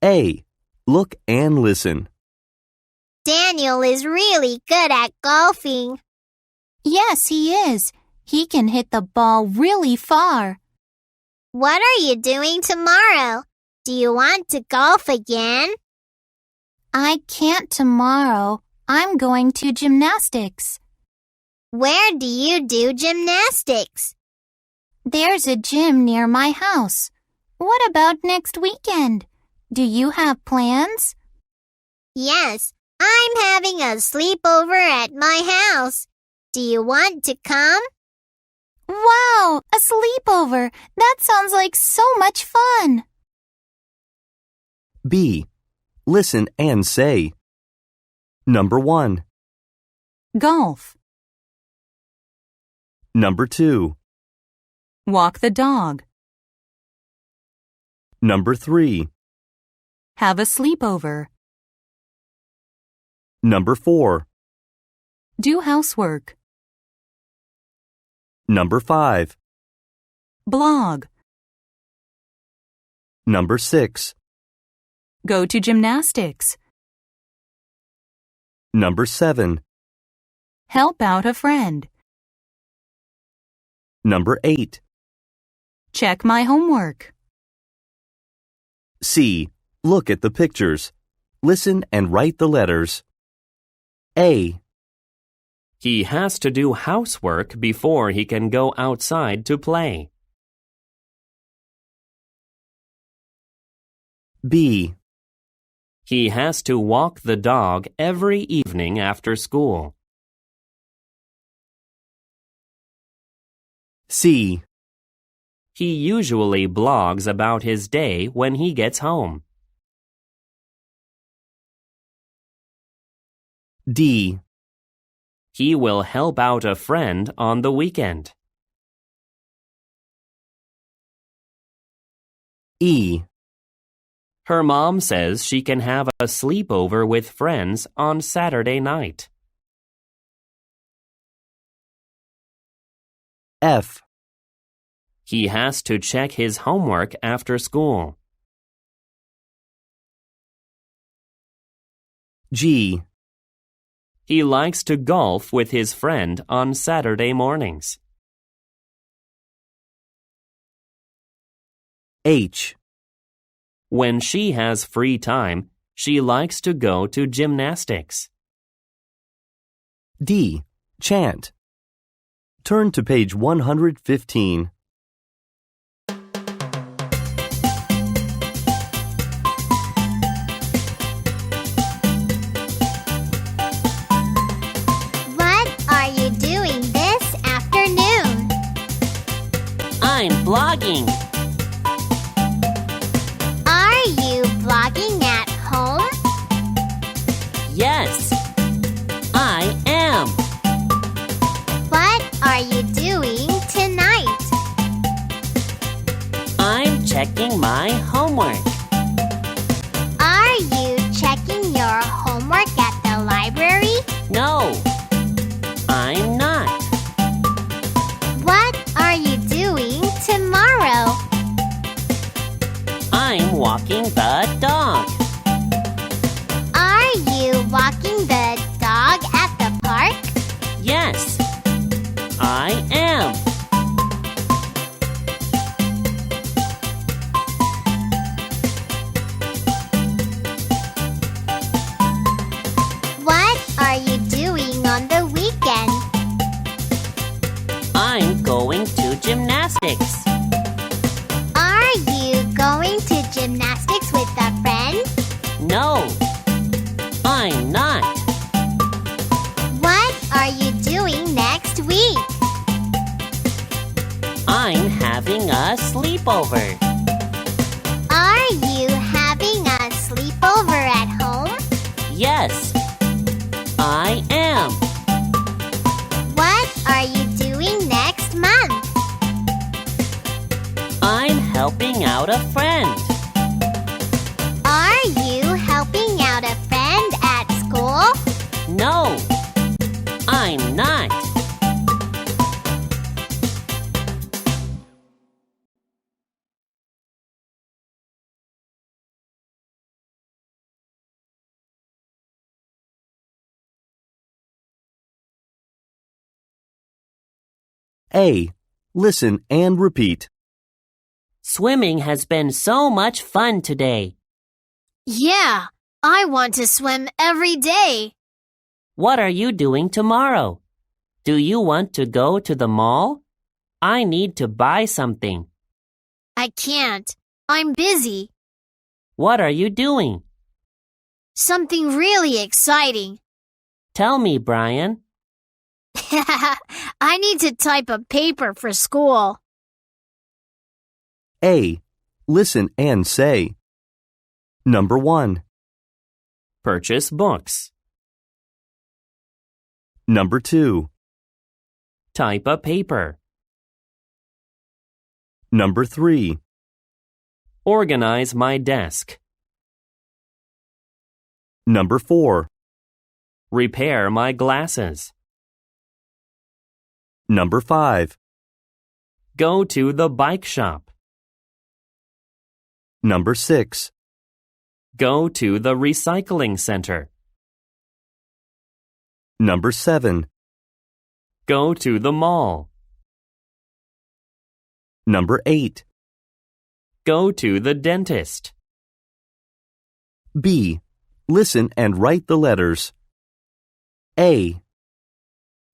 A. Look and listen. Daniel is really good at golfing. Yes, he is. He can hit the ball really far. What are you doing tomorrow? Do you want to golf again? I can't tomorrow. I'm going to gymnastics. Where do you do gymnastics? There's a gym near my house. What about next weekend? Do you have plans? Yes, I'm having a sleepover at my house. Do you want to come? Wow, a sleepover! That sounds like so much fun! B. Listen and say. Number 1. Golf. Number 2. Walk the dog. Number 3. Have a sleepover. Number 4. Do housework. Number 5. Blog. Number 6. Go to gymnastics. Number 7. Help out a friend. Number 8. Check my homework. C. Look at the pictures. Listen and write the letters. A. He has to do housework before he can go outside to play. B. He has to walk the dog every evening after school. C. He usually blogs about his day when he gets home. D. He will help out a friend on the weekend. E. Her mom says she can have a sleepover with friends on Saturday night. F. He has to check his homework after school. G. He likes to golf with his friend on Saturday mornings. H. When she has free time, she likes to go to gymnastics. D. Chant. Turn to page 115. What are you doing this afternoon? I'm blogging. Are you vlogging at home? Yes, I am. What are you doing tonight? I'm checking my homework. Are you checking your homework at the library? No, I'm not. What are you doing tomorrow? I'm walking the dog. Are you walking the dog at the park? Yes, I am. What are you doing on the weekend? I'm going to gymnastics. Are you going to gymnastics with a friend? No, I'm not. What are you doing next week? I'm having a sleepover. Are you having a sleepover at home? Yes, I am. What are you doing next month? I'm helping out a friend. Are you helping out a friend at school? No, I'm not. A. Listen and repeat. Swimming has been so much fun today. Yeah, I want to swim every day. What are you doing tomorrow? Do you want to go to the mall? I need to buy something. I can't. I'm busy. What are you doing? Something really exciting. Tell me, Brian. I need to type a paper for school. A. Listen and say. Number 1. Purchase books. Number 2. Type a paper. Number 3. Organize my desk. Number 4. Repair my glasses. Number 5. Go to the bike shop. Number 6. Go to the recycling center. Number 7. Go to the mall. Number 8. Go to the dentist. B. Listen and write the letters. A.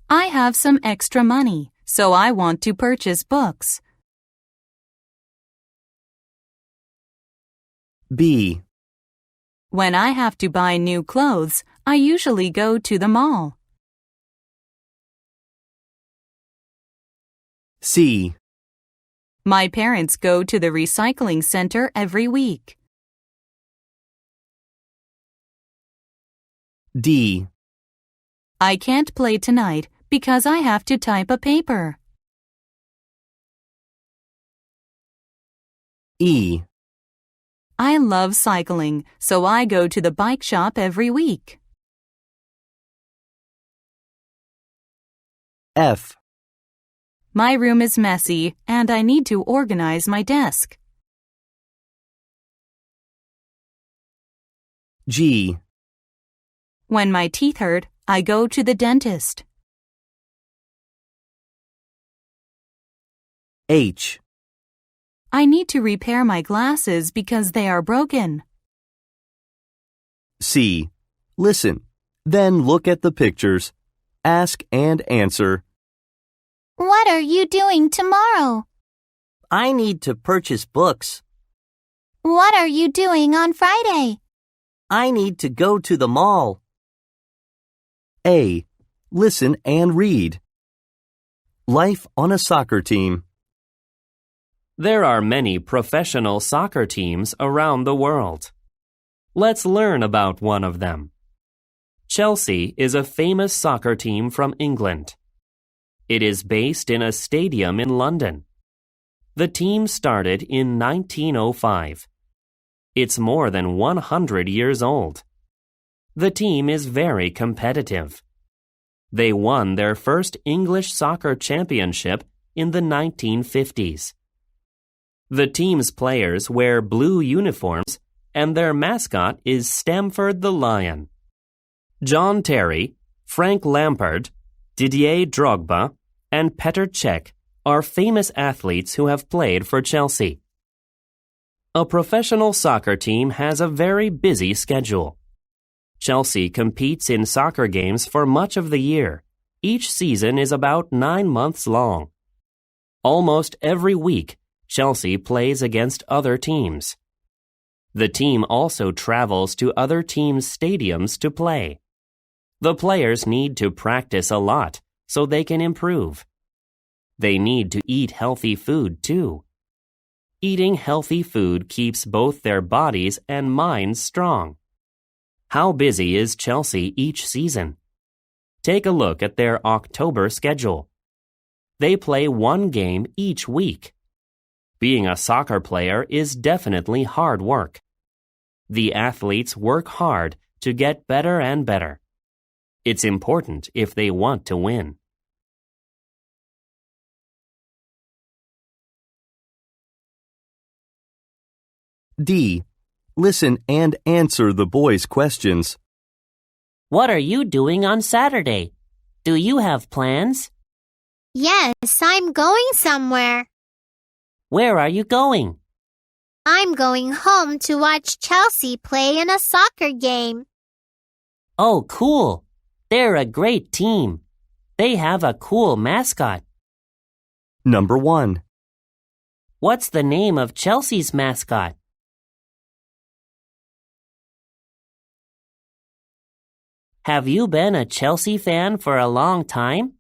I have some extra money, so I want to purchase books. B. When I have to buy new clothes, I usually go to the mall. C. My parents go to the recycling center every week. D. I can't play tonight because I have to type a paper. E. I love cycling, so I go to the bike shop every week. F. My room is messy and I need to organize my desk. G. When my teeth hurt, I go to the dentist. H. I need to repair my glasses because they are broken. C. Listen, then look at the pictures. Ask and answer. What are you doing tomorrow? I need to purchase books. What are you doing on Friday? I need to go to the mall. A. Listen and read. Life on a soccer team. There are many professional soccer teams around the world. Let's learn about one of them. Chelsea is a famous soccer team from England. It is based in a stadium in London. The team started in 1905. It's more than 100 years old. The team is very competitive. They won their first English soccer championship in the 1950s. The team's players wear blue uniforms and their mascot is Stamford the Lion. John Terry, Frank Lampard, Didier Drogba, and Petr Cech are famous athletes who have played for Chelsea. A professional soccer team has a very busy schedule. Chelsea competes in soccer games for much of the year. Each season is about 9 months long. Almost every week, Chelsea plays against other teams. The team also travels to other teams' stadiums to play. The players need to practice a lot so they can improve. They need to eat healthy food too. Eating healthy food keeps both their bodies and minds strong. How busy is Chelsea each season? Take a look at their October schedule. They play one game each week. Being a soccer player is definitely hard work. The athletes work hard to get better and better. It's important if they want to win. D. Listen and answer the boys' questions. What are you doing on Saturday? Do you have plans? Yes, I'm going somewhere. Where are you going? I'm going home to watch Chelsea play in a soccer game. Oh, cool. They're a great team. They have a cool mascot. Number 1. What's the name of Chelsea's mascot? Have you been a Chelsea fan for a long time?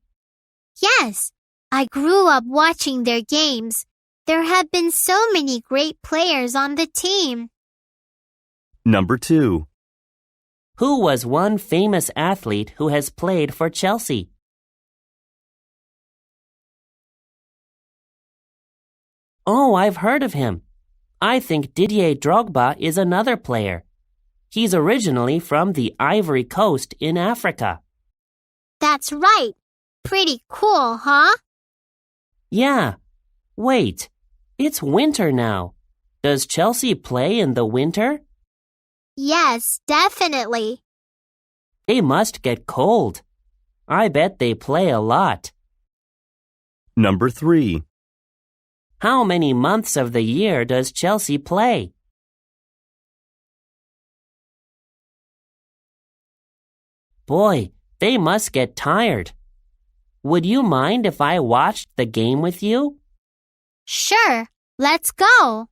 Yes, I grew up watching their games. There have been so many great players on the team. Number 2. Who was one famous athlete who has played for Chelsea? Oh, I've heard of him. I think Didier Drogba is another player. He's originally from the Ivory Coast in Africa. That's right. Pretty cool, huh? Yeah. Wait, it's winter now. Does Chelsea play in the winter? Yes, definitely. They must get cold. I bet they play a lot. Number 3. How many months of the year does Chelsea play? Boy, they must get tired. Would you mind if I watched the game with you? Sure, let's go.